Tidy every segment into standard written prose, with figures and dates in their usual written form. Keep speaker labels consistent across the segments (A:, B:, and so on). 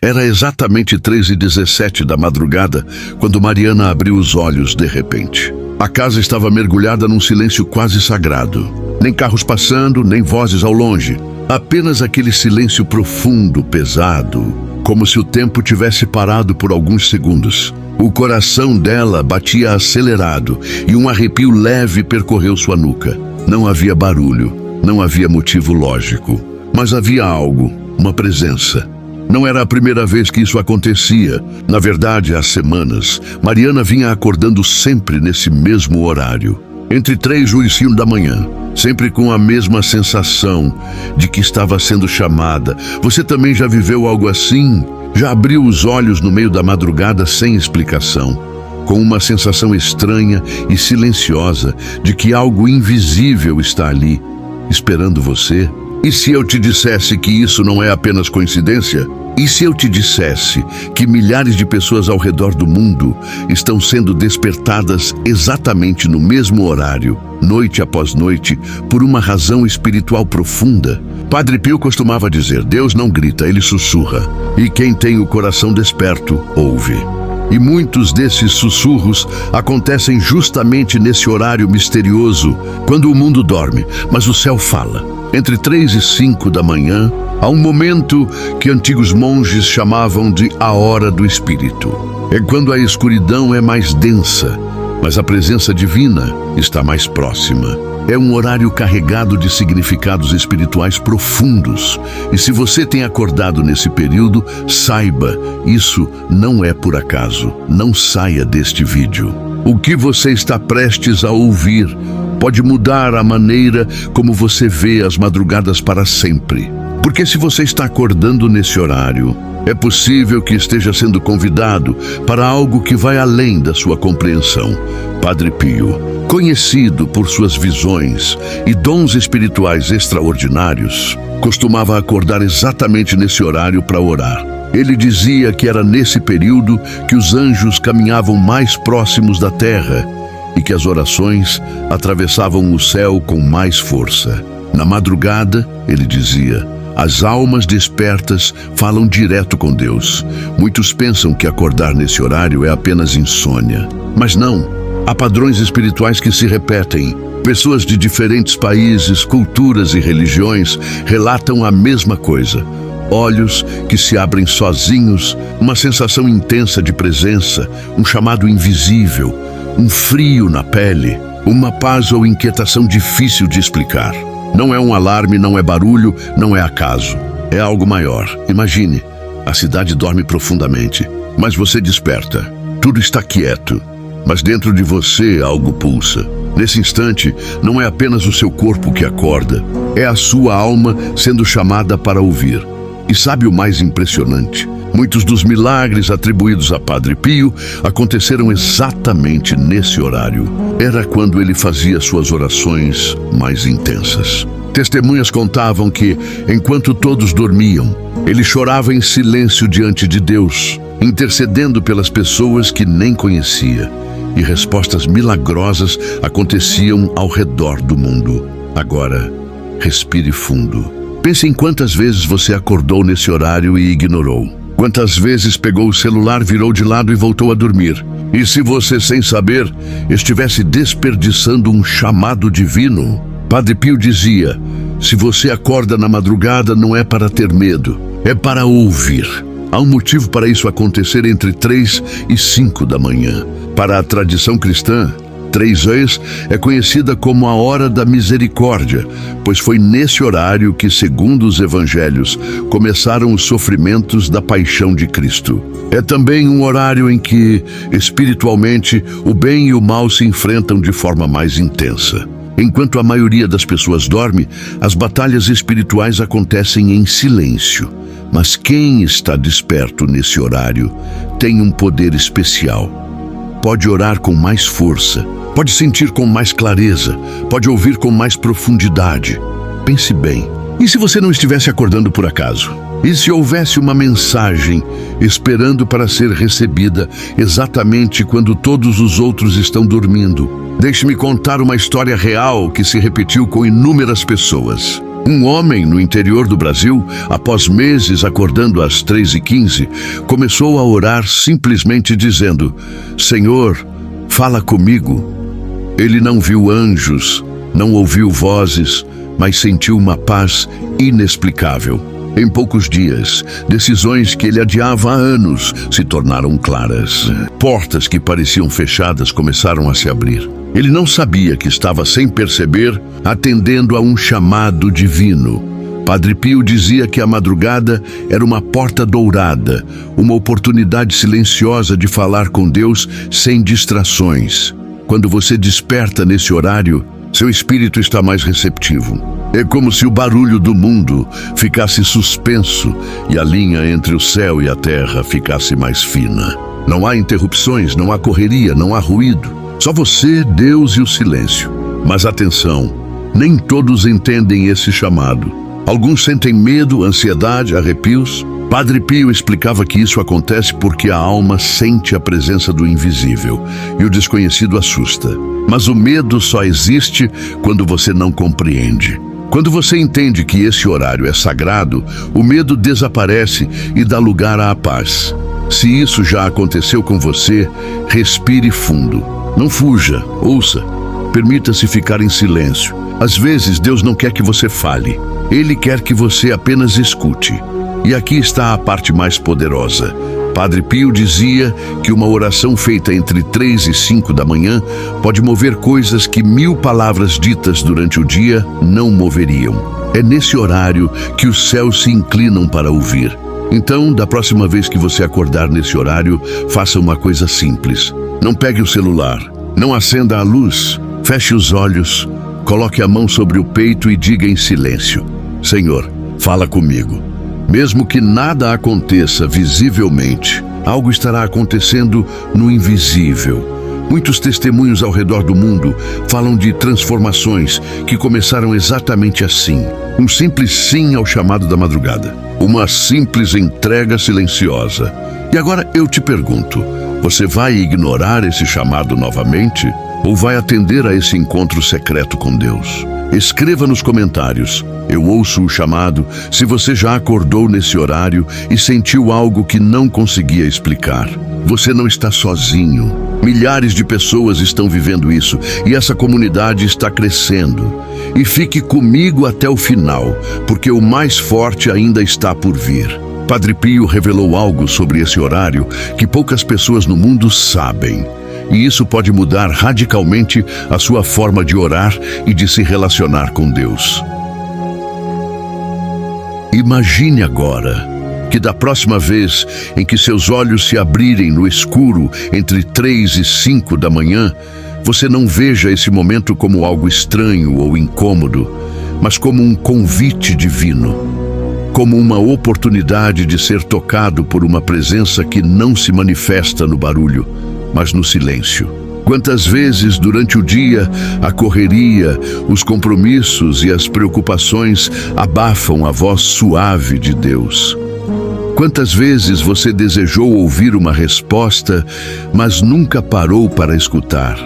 A: Era exatamente 3h17 da madrugada quando Mariana abriu os olhos de repente. A casa estava mergulhada num silêncio quase sagrado. Nem carros passando, nem vozes ao longe. Apenas aquele silêncio profundo, pesado, como se o tempo tivesse parado por alguns segundos. O coração dela batia acelerado e um arrepio leve percorreu sua nuca. Não havia barulho, não havia motivo lógico, mas havia algo, uma presença. Não era a primeira vez que isso acontecia. Na verdade, há semanas, Mariana vinha acordando sempre nesse mesmo horário, entre 3 e 5 da manhã, sempre com a mesma sensação de que estava sendo chamada. Você também já viveu algo assim? Já abriu os olhos no meio da madrugada sem explicação, com uma sensação estranha e silenciosa de que algo invisível está ali, esperando você? E se eu te dissesse que isso não é apenas coincidência? E se eu te dissesse que milhares de pessoas ao redor do mundo estão sendo despertadas exatamente no mesmo horário, noite após noite, por uma razão espiritual profunda? Padre Pio costumava dizer: Deus não grita, ele sussurra. E quem tem o coração desperto, ouve. E muitos desses sussurros acontecem justamente nesse horário misterioso, quando o mundo dorme, mas o céu fala. Entre 3 e 5 da manhã, há um momento que antigos monges chamavam de a hora do Espírito. É quando a escuridão é mais densa, mas a presença divina está mais próxima. É um horário carregado de significados espirituais profundos. E se você tem acordado nesse período, saiba, isso não é por acaso. Não saia deste vídeo. O que você está prestes a ouvir pode mudar a maneira como você vê as madrugadas para sempre. Porque se você está acordando nesse horário, é possível que esteja sendo convidado para algo que vai além da sua compreensão. Padre Pio, conhecido por suas visões e dons espirituais extraordinários, costumava acordar exatamente nesse horário para orar. Ele dizia que era nesse período que os anjos caminhavam mais próximos da terra e que as orações atravessavam o céu com mais força. Na madrugada, ele dizia, as almas despertas falam direto com Deus. Muitos pensam que acordar nesse horário é apenas insônia. Mas não, há padrões espirituais que se repetem. Pessoas de diferentes países, culturas e religiões relatam a mesma coisa. Olhos que se abrem sozinhos, uma sensação intensa de presença, um chamado invisível, um frio na pele, uma paz ou inquietação difícil de explicar. Não é um alarme, não é barulho, não é acaso. É algo maior. Imagine, a cidade dorme profundamente, mas você desperta. Tudo está quieto, mas dentro de você algo pulsa. Nesse instante, não é apenas o seu corpo que acorda, é a sua alma sendo chamada para ouvir. E sabe o mais impressionante? Muitos dos milagres atribuídos a Padre Pio aconteceram exatamente nesse horário. Era quando ele fazia suas orações mais intensas. Testemunhas contavam que, enquanto todos dormiam, ele chorava em silêncio diante de Deus, intercedendo pelas pessoas que nem conhecia. E respostas milagrosas aconteciam ao redor do mundo. Agora, respire fundo. Pense em quantas vezes você acordou nesse horário e ignorou. Quantas vezes pegou o celular, virou de lado e voltou a dormir. E se você, sem saber, estivesse desperdiçando um chamado divino? Padre Pio dizia, se você acorda na madrugada não é para ter medo, é para ouvir. Há um motivo para isso acontecer entre 3 e 5 da manhã. Para a tradição cristã, 3 horas é conhecida como a hora da misericórdia, pois foi nesse horário que, segundo os evangelhos, começaram os sofrimentos da paixão de Cristo. É também um horário em que, espiritualmente, o bem e o mal se enfrentam de forma mais intensa. Enquanto a maioria das pessoas dorme, as batalhas espirituais acontecem em silêncio. Mas quem está desperto nesse horário tem um poder especial. Pode orar com mais força, pode sentir com mais clareza, pode ouvir com mais profundidade. Pense bem, e se você não estivesse acordando por acaso? E se houvesse uma mensagem esperando para ser recebida exatamente quando todos os outros estão dormindo? Deixe-me contar uma história real que se repetiu com inúmeras pessoas. Um homem no interior do Brasil, após meses acordando às 3h15, começou a orar simplesmente dizendo: Senhor, fala comigo. Ele não viu anjos, não ouviu vozes, mas sentiu uma paz inexplicável. Em poucos dias, decisões que ele adiava há anos se tornaram claras. Portas que pareciam fechadas começaram a se abrir. Ele não sabia que estava, sem perceber, atendendo a um chamado divino. Padre Pio dizia que a madrugada era uma porta dourada, uma oportunidade silenciosa de falar com Deus sem distrações. Quando você desperta nesse horário, seu espírito está mais receptivo. É como se o barulho do mundo ficasse suspenso e a linha entre o céu e a terra ficasse mais fina. Não há interrupções, não há correria, não há ruído. Só você, Deus e o silêncio. Mas atenção, nem todos entendem esse chamado. Alguns sentem medo, ansiedade, arrepios. Padre Pio explicava que isso acontece porque a alma sente a presença do invisível e o desconhecido assusta. Mas o medo só existe quando você não compreende. Quando você entende que esse horário é sagrado, o medo desaparece e dá lugar à paz. Se isso já aconteceu com você, respire fundo. Não fuja, ouça. Permita-se ficar em silêncio. Às vezes Deus não quer que você fale. Ele quer que você apenas escute. E aqui está a parte mais poderosa. Padre Pio dizia que uma oração feita entre 3 e 5 da manhã pode mover coisas que 1000 palavras ditas durante o dia não moveriam. É nesse horário que os céus se inclinam para ouvir. Então, da próxima vez que você acordar nesse horário, faça uma coisa simples. Não pegue o celular, não acenda a luz, feche os olhos, coloque a mão sobre o peito e diga em silêncio: Senhor, fala comigo. Mesmo que nada aconteça visivelmente, algo estará acontecendo no invisível. Muitos testemunhos ao redor do mundo falam de transformações que começaram exatamente assim. Um simples sim ao chamado da madrugada. Uma simples entrega silenciosa. E agora eu te pergunto, você vai ignorar esse chamado novamente? Ou vai atender a esse encontro secreto com Deus? Escreva nos comentários: eu ouço o chamado, se você já acordou nesse horário e sentiu algo que não conseguia explicar. Você não está sozinho. Milhares de pessoas estão vivendo isso e essa comunidade está crescendo. E fique comigo até o final, porque o mais forte ainda está por vir. Padre Pio revelou algo sobre esse horário que poucas pessoas no mundo sabem. E isso pode mudar radicalmente a sua forma de orar e de se relacionar com Deus. Imagine agora que da próxima vez em que seus olhos se abrirem no escuro entre 3 e 5 da manhã, você não veja esse momento como algo estranho ou incômodo, mas como um convite divino, como uma oportunidade de ser tocado por uma presença que não se manifesta no barulho, mas no silêncio. Quantas vezes durante o dia a correria, os compromissos e as preocupações abafam a voz suave de Deus? Quantas vezes você desejou ouvir uma resposta, mas nunca parou para escutar?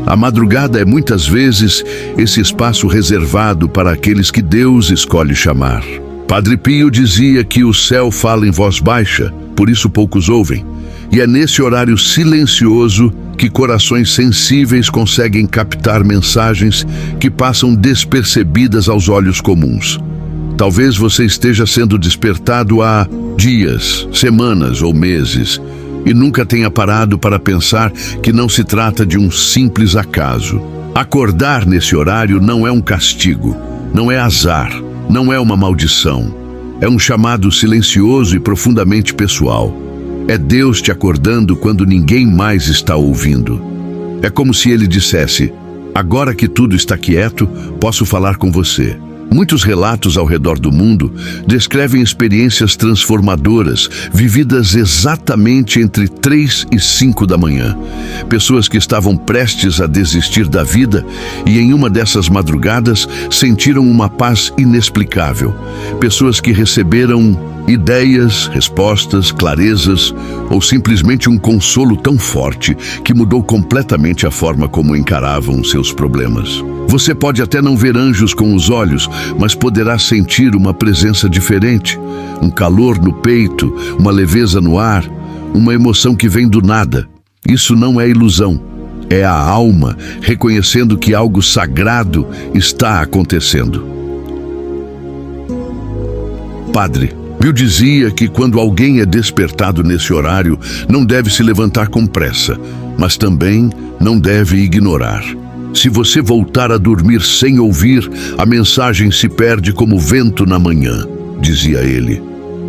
A: A madrugada é muitas vezes esse espaço reservado para aqueles que Deus escolhe chamar. Padre Pio dizia que o céu fala em voz baixa, por isso poucos ouvem. E é nesse horário silencioso que corações sensíveis conseguem captar mensagens que passam despercebidas aos olhos comuns. Talvez você esteja sendo despertado há dias, semanas ou meses e nunca tenha parado para pensar que não se trata de um simples acaso. Acordar nesse horário não é um castigo, não é azar, não é uma maldição. É um chamado silencioso e profundamente pessoal. É Deus te acordando quando ninguém mais está ouvindo. É como se Ele dissesse: agora que tudo está quieto, posso falar com você. Muitos relatos ao redor do mundo descrevem experiências transformadoras, vividas exatamente entre 3 e 5 da manhã. Pessoas que estavam prestes a desistir da vida e em uma dessas madrugadas sentiram uma paz inexplicável. Pessoas que receberam Ideias, respostas, clarezas ou simplesmente um consolo tão forte que mudou completamente a forma como encaravam seus problemas. Você pode até não ver anjos com os olhos, mas poderá sentir uma presença diferente, um calor no peito, uma leveza no ar, uma emoção que vem do nada. Isso não é ilusão, é a alma reconhecendo que algo sagrado está acontecendo. Padre Pio dizia que quando alguém é despertado nesse horário, não deve se levantar com pressa, mas também não deve ignorar. Se você voltar a dormir sem ouvir, a mensagem se perde como vento na manhã, dizia ele.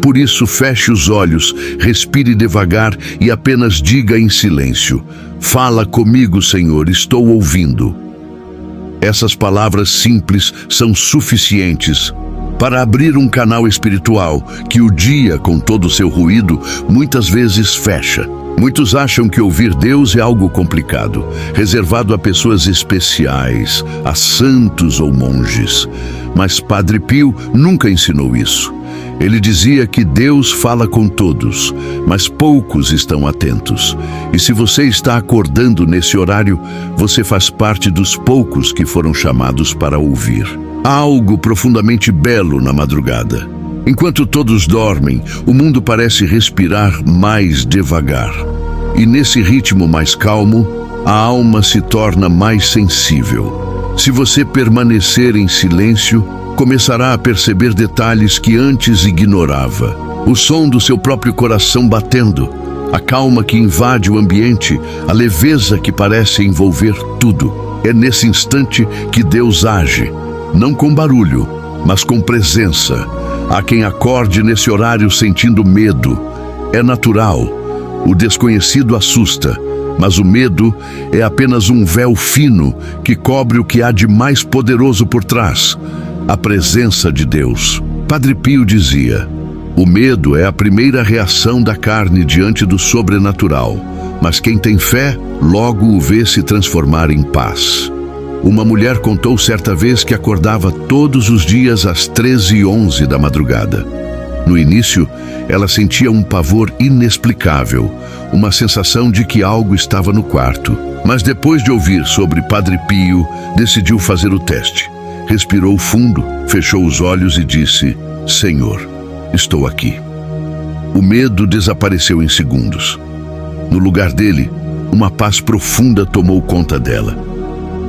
A: Por isso, feche os olhos, respire devagar e apenas diga em silêncio: "Fala comigo, Senhor, estou ouvindo." Essas palavras simples são suficientes para abrir um canal espiritual que o dia, com todo o seu ruído, muitas vezes fecha. Muitos acham que ouvir Deus é algo complicado, reservado a pessoas especiais, a santos ou monges. Mas Padre Pio nunca ensinou isso. Ele dizia que Deus fala com todos, mas poucos estão atentos. E se você está acordando nesse horário, você faz parte dos poucos que foram chamados para ouvir. Há algo profundamente belo na madrugada. Enquanto todos dormem, o mundo parece respirar mais devagar. E nesse ritmo mais calmo, a alma se torna mais sensível. Se você permanecer em silêncio, começará a perceber detalhes que antes ignorava. O som do seu próprio coração batendo, a calma que invade o ambiente, a leveza que parece envolver tudo. É nesse instante que Deus age. Não com barulho, mas com presença. Há quem acorde nesse horário sentindo medo. É natural. O desconhecido assusta, mas o medo é apenas um véu fino que cobre o que há de mais poderoso por trás: a presença de Deus. Padre Pio dizia: o medo é a primeira reação da carne diante do sobrenatural, mas quem tem fé logo o vê se transformar em paz. Uma mulher contou certa vez que acordava todos os dias às 13h11 da madrugada. No início, ela sentia um pavor inexplicável, uma sensação de que algo estava no quarto. Mas depois de ouvir sobre Padre Pio, decidiu fazer o teste. Respirou fundo, fechou os olhos e disse: "Senhor, estou aqui." O medo desapareceu em segundos. No lugar dele, uma paz profunda tomou conta dela.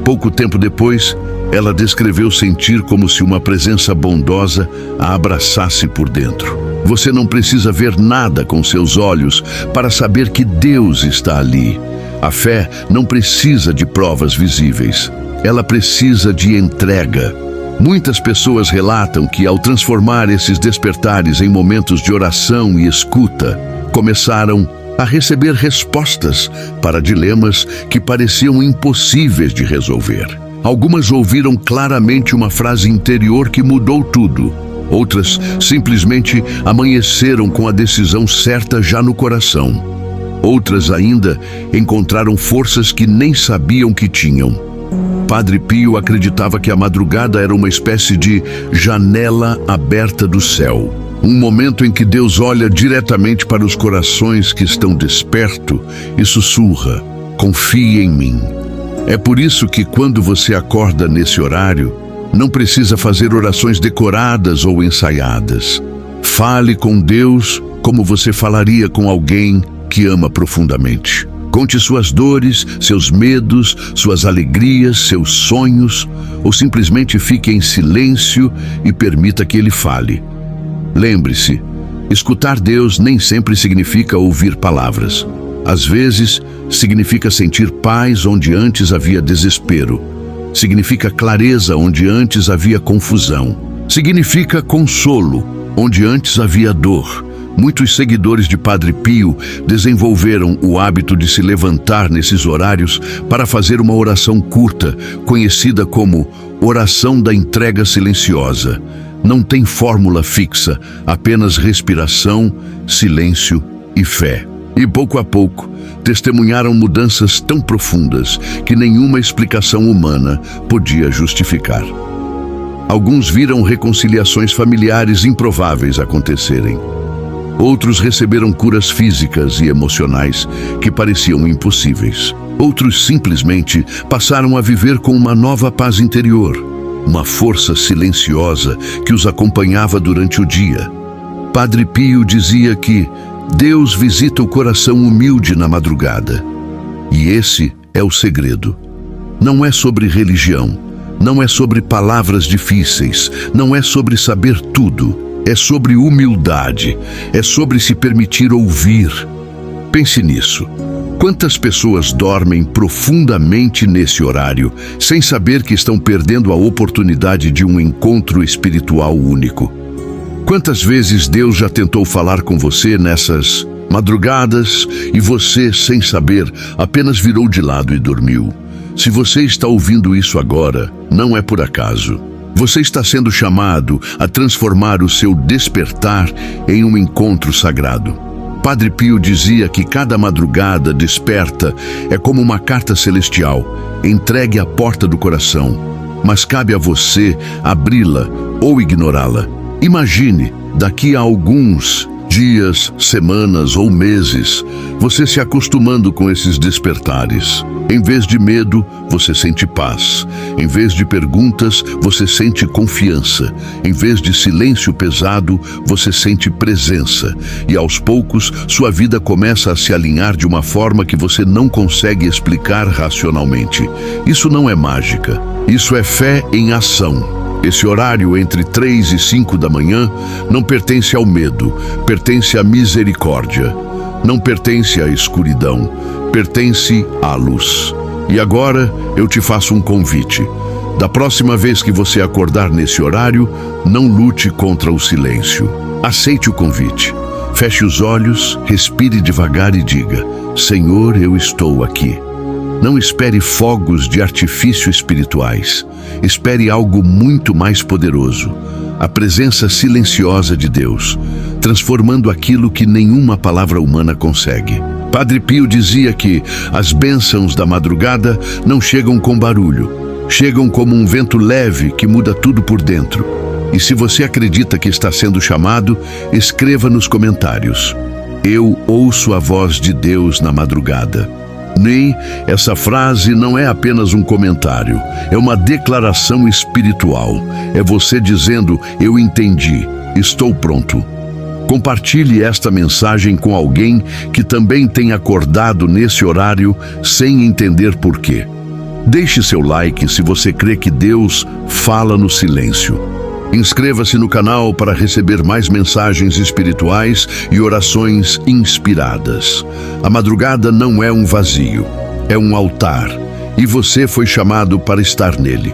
A: Pouco tempo depois, ela descreveu sentir como se uma presença bondosa a abraçasse por dentro. Você não precisa ver nada com seus olhos para saber que Deus está ali. A fé não precisa de provas visíveis. Ela precisa de entrega. Muitas pessoas relatam que, ao transformar esses despertares em momentos de oração e escuta, começaram a receber respostas para dilemas que pareciam impossíveis de resolver. Algumas ouviram claramente uma frase interior que mudou tudo. Outras simplesmente amanheceram com a decisão certa já no coração. Outras ainda encontraram forças que nem sabiam que tinham. Padre Pio acreditava que a madrugada era uma espécie de janela aberta do céu. Um momento em que Deus olha diretamente para os corações que estão despertos e sussurra: "Confie em mim." É por isso que quando você acorda nesse horário, não precisa fazer orações decoradas ou ensaiadas. Fale com Deus como você falaria com alguém que ama profundamente. Conte suas dores, seus medos, suas alegrias, seus sonhos, ou simplesmente fique em silêncio e permita que Ele fale. Lembre-se, escutar Deus nem sempre significa ouvir palavras. Às vezes, significa sentir paz onde antes havia desespero. Significa clareza onde antes havia confusão. Significa consolo onde antes havia dor. Muitos seguidores de Padre Pio desenvolveram o hábito de se levantar nesses horários para fazer uma oração curta, conhecida como oração da entrega silenciosa. Não tem fórmula fixa, apenas respiração, silêncio e fé. E pouco a pouco, testemunharam mudanças tão profundas que nenhuma explicação humana podia justificar. Alguns viram reconciliações familiares improváveis acontecerem. Outros receberam curas físicas e emocionais que pareciam impossíveis. Outros simplesmente passaram a viver com uma nova paz interior, uma força silenciosa que os acompanhava durante o dia. Padre Pio dizia que Deus visita o coração humilde na madrugada. E esse é o segredo. Não é sobre religião, não é sobre palavras difíceis, não é sobre saber tudo. É sobre humildade, é sobre se permitir ouvir. Pense nisso. Quantas pessoas dormem profundamente nesse horário, sem saber que estão perdendo a oportunidade de um encontro espiritual único? Quantas vezes Deus já tentou falar com você nessas madrugadas e você, sem saber, apenas virou de lado e dormiu? Se você está ouvindo isso agora, não é por acaso. Você está sendo chamado a transformar o seu despertar em um encontro sagrado. Padre Pio dizia que cada madrugada desperta é como uma carta celestial, entregue à porta do coração, mas cabe a você abri-la ou ignorá-la. Imagine, daqui a alguns dias, semanas ou meses, você se acostumando com esses despertares. Em vez de medo, você sente paz. Em vez de perguntas, você sente confiança. Em vez de silêncio pesado, você sente presença. E aos poucos, sua vida começa a se alinhar de uma forma que você não consegue explicar racionalmente. Isso não é mágica. Isso é fé em ação. Esse horário entre 3 e 5 da manhã não pertence ao medo, pertence à misericórdia. Não pertence à escuridão, pertence à luz. E agora eu te faço um convite. Da próxima vez que você acordar nesse horário, não lute contra o silêncio. Aceite o convite. Feche os olhos, respire devagar e diga: Senhor, eu estou aqui. Não espere fogos de artifício espirituais. Espere algo muito mais poderoso. A presença silenciosa de Deus, transformando aquilo que nenhuma palavra humana consegue. Padre Pio dizia que as bênçãos da madrugada não chegam com barulho, chegam como um vento leve que muda tudo por dentro. E se você acredita que está sendo chamado, escreva nos comentários: eu ouço a voz de Deus na madrugada. Nem essa frase não é apenas um comentário, é uma declaração espiritual. É você dizendo: eu entendi, estou pronto. Compartilhe esta mensagem com alguém que também tem acordado nesse horário sem entender por quê. Deixe seu like se você crê que Deus fala no silêncio. Inscreva-se no canal para receber mais mensagens espirituais e orações inspiradas. A madrugada não é um vazio, é um altar, e você foi chamado para estar nele.